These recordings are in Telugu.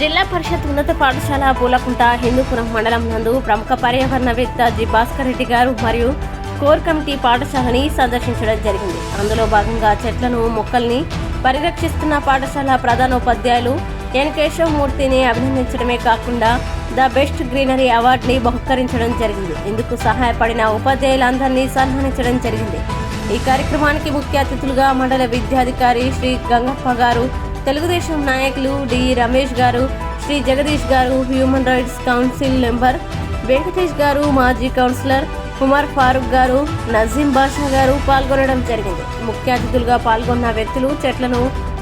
జిల్లా పరిషత్ ఉన్నత పాఠశాల పూలకుంట హిందూపురం మండలం నందు ప్రముఖ పర్యావరణవేత్త జి భాస్కర్ రెడ్డి గారు మరియు కోర్ కమిటీ పాఠశాలని సందర్శించడం జరిగింది. అందులో భాగంగా చెట్లను మొక్కల్ని పరిరక్షిస్తున్న పాఠశాల ప్రధానోపాధ్యాయులు ఎన్ కేశవమూర్తిని అభినందించడమే కాకుండా ద బెస్ట్ గ్రీనరీ అవార్డుని బహుకరించడం జరిగింది. ఇందుకు సహాయపడిన ఉపాధ్యాయులందరినీ సన్మానించడం జరిగింది. ఈ కార్యక్రమానికి ముఖ్య అతిథులుగా మండల విద్యాధికారి శ్రీ గంగప్ప గారు, తెలుగుదేశం నాయకులు డి రమేష్ గారు, శ్రీ జగదీష్ గారు, human rights council member Venkatesh గారు, మాజీ కౌన్సిలర్ ఉమర్ ఫారూక్ గారు, నజీం బాషా గారు పాల్గొనడం జరిగింది. ముఖ్య అతిథులుగా పాల్గొన్న వ్యక్తులు చెట్లను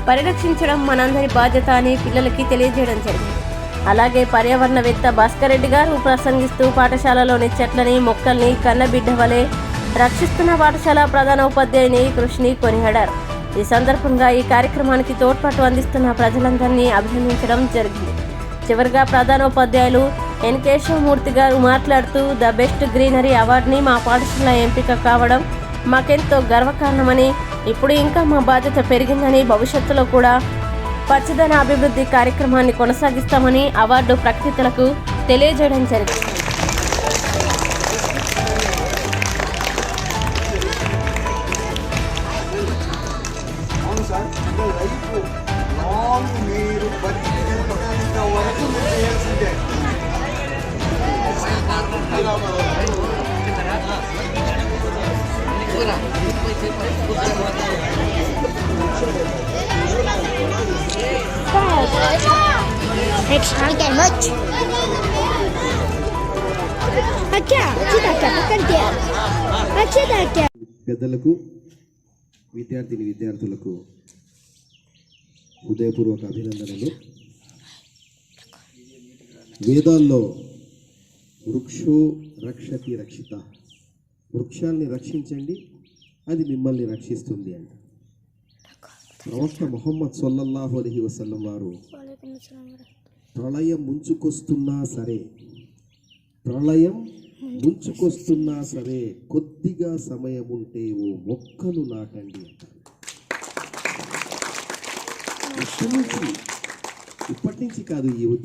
పరిరక్షించడం మనందరి బాధ్యత అని పిల్లలకి తెలియజేయడం జరిగింది. అలాగే పర్యావరణవేత్త భాస్కర్ రెడ్డి గారు ప్రసంగిస్తూ పాఠశాలలోని చెట్లని మొక్కల్ని కన్నబిడ్డ వలె రక్షిస్తున్న పాఠశాల ప్రధానోపాధ్యాయుని కృషిని కొనియాడారు. ఈ సందర్భంగా ఈ కార్యక్రమానికి తోడ్పాటు అందిస్తున్న ప్రజలందరినీ అభినందించడం జరిగింది. చివరిగా ప్రధానోపాధ్యాయులు ఎన్ కేశవమూర్తి గారు మాట్లాడుతూ ద బెస్ట్ గ్రీనరీ అవార్డుని మా పాఠశాల ఎంపిక కావడం మాకెంతో గర్వకారణమని, ఇప్పుడు ఇంకా మా బాధ్యత పెరిగిందని, భవిష్యత్తులో కూడా పచ్చదన అభివృద్ధి కార్యక్రమాన్ని కొనసాగిస్తామని అవార్డు ప్రకటితులకు తెలియజేయడం జరిగింది. పెద్దలకు, విద్యార్థులకు హృదయపూర్వక అభినందనలు. వేదాల్లో వృక్షో రక్షతి రక్షిత, వృక్షాల్ని రక్షించండి అది మిమ్మల్ని రక్షిస్తుంది అంట. ప్రవక్త ముహమ్మద్ సల్లల్లాహు అలైహి వసల్లం వారు ప్రళయం ముంచుకొస్తున్నా సరే కొద్దిగా సమయం ఉంటే ఓ మొక్కలు నాటండి అంటారు. ఇప్పటి నుంచి కాదు, ఈ